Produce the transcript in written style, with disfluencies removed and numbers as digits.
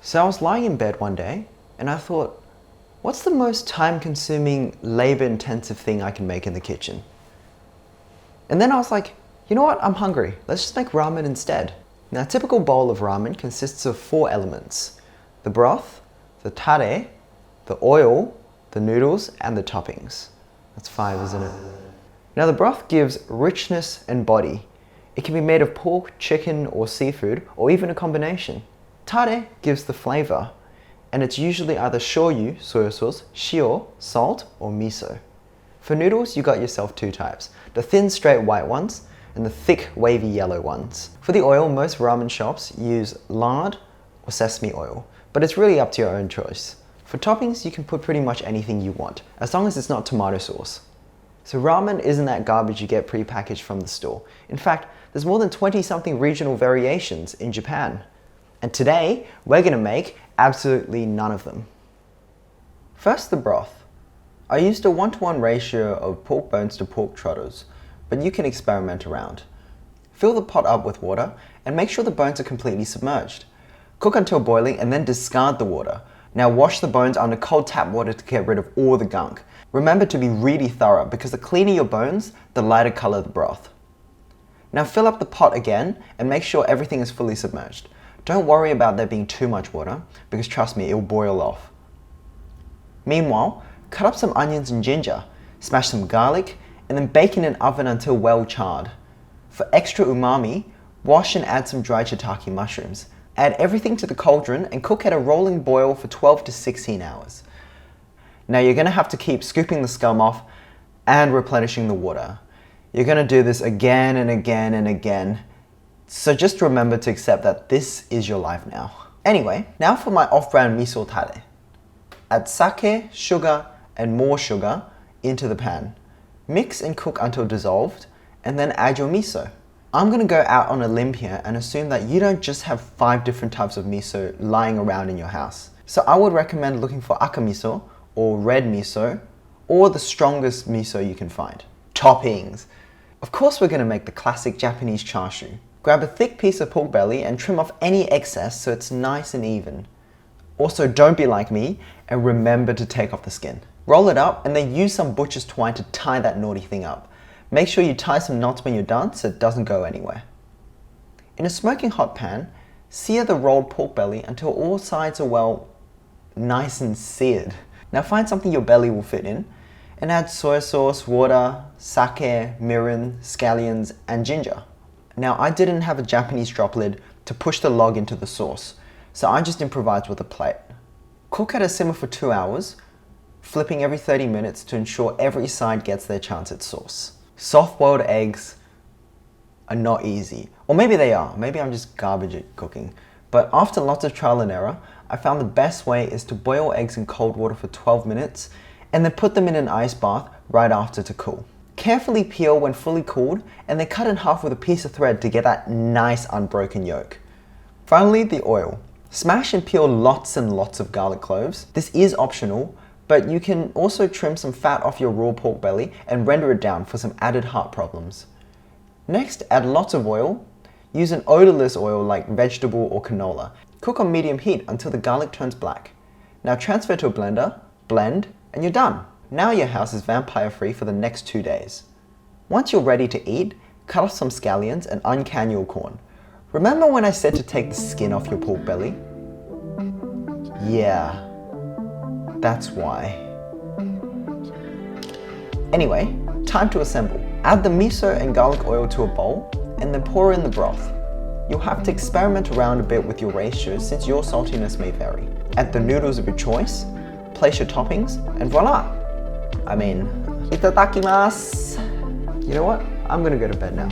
So I was lying in bed one day and I thought, what's the most time-consuming, labor-intensive thing I can make in the kitchen? And then I was like, you know what, I'm hungry. Let's just make ramen instead. Now, a typical bowl of ramen consists of 4 elements: the broth, the tare, the oil, the noodles, and the toppings. That's 5, isn't it? Now, the broth gives richness and body. It can be made of pork, chicken, or seafood, or even a combination. Tare gives the flavor, and it's usually either shoyu, soy sauce, shio, salt, or miso. For noodles, you got yourself 2 types: the thin, straight white ones, and the thick, wavy yellow ones. For the oil, most ramen shops use lard or sesame oil, but it's really up to your own choice. For toppings, you can put pretty much anything you want, as long as it's not tomato sauce. So ramen isn't that garbage you get pre-packaged from the store. In fact, there's more than 20-something regional variations in Japan. And today, we're gonna make absolutely none of them. First, the broth. I used a 1-to-1 ratio of pork bones to pork trotters, but you can experiment around. Fill the pot up with water and make sure the bones are completely submerged. Cook until boiling and then discard the water. Now wash the bones under cold tap water to get rid of all the gunk. Remember to be really thorough, because the cleaner your bones, the lighter color the broth. Now fill up the pot again and make sure everything is fully submerged. Don't worry about there being too much water, because trust me, it will boil off. Meanwhile, cut up some onions and ginger, smash some garlic, and then bake in an oven until well charred. For extra umami, wash and add some dried shiitake mushrooms. Add everything to the cauldron and cook at a rolling boil for 12 to 16 hours. Now you're gonna have to keep scooping the scum off and replenishing the water. You're gonna do this again and again and again. So just remember to accept that this is your life now. Anyway, now for my off-brand Miso Tare. Add sake, sugar, and more sugar into the pan. Mix and cook until dissolved, and then add your miso. I'm gonna go out on a limb here and assume that you don't just have 5 different types of miso lying around in your house. So I would recommend looking for aka miso, or red miso, or the strongest miso you can find. Toppings. Of course we're gonna make the classic Japanese chashu. Grab a thick piece of pork belly and trim off any excess so it's nice and even. Also, don't be like me and remember to take off the skin. Roll it up and then use some butcher's twine to tie that naughty thing up. Make sure you tie some knots when you're done so it doesn't go anywhere. In a smoking hot pan, sear the rolled pork belly until all sides are well, nice and seared. Now find something your belly will fit in and add soy sauce, water, sake, mirin, scallions, and ginger. Now I didn't have a Japanese drop lid to push the log into the sauce, so I just improvised with a plate. Cook at a simmer for 2 hours, flipping every 30 minutes to ensure every side gets their chance at sauce. Soft-boiled eggs are not easy. Or maybe they are. Maybe I'm just garbage at cooking. But after lots of trial and error, I found the best way is to boil eggs in cold water for 12 minutes and then put them in an ice bath right after to cool. Carefully peel when fully cooled and then cut in half with a piece of thread to get that nice unbroken yolk. Finally, the oil. Smash and peel lots and lots of garlic cloves. This is optional, but you can also trim some fat off your raw pork belly and render it down for some added heart problems. Next, add lots of oil. Use an odorless oil like vegetable or canola. Cook on medium heat until the garlic turns black. Now transfer to a blender, blend, and you're done. Now your house is vampire free for the next 2 days. Once you're ready to eat, cut off some scallions and uncan your corn. Remember when I said to take the skin off your pork belly? Yeah, that's why. Anyway, time to assemble. Add the miso and garlic oil to a bowl and then pour in the broth. You'll have to experiment around a bit with your ratios since your saltiness may vary. Add the noodles of your choice, place your toppings, and voila! I mean, itadakimasu! You know what? I'm gonna go to bed now.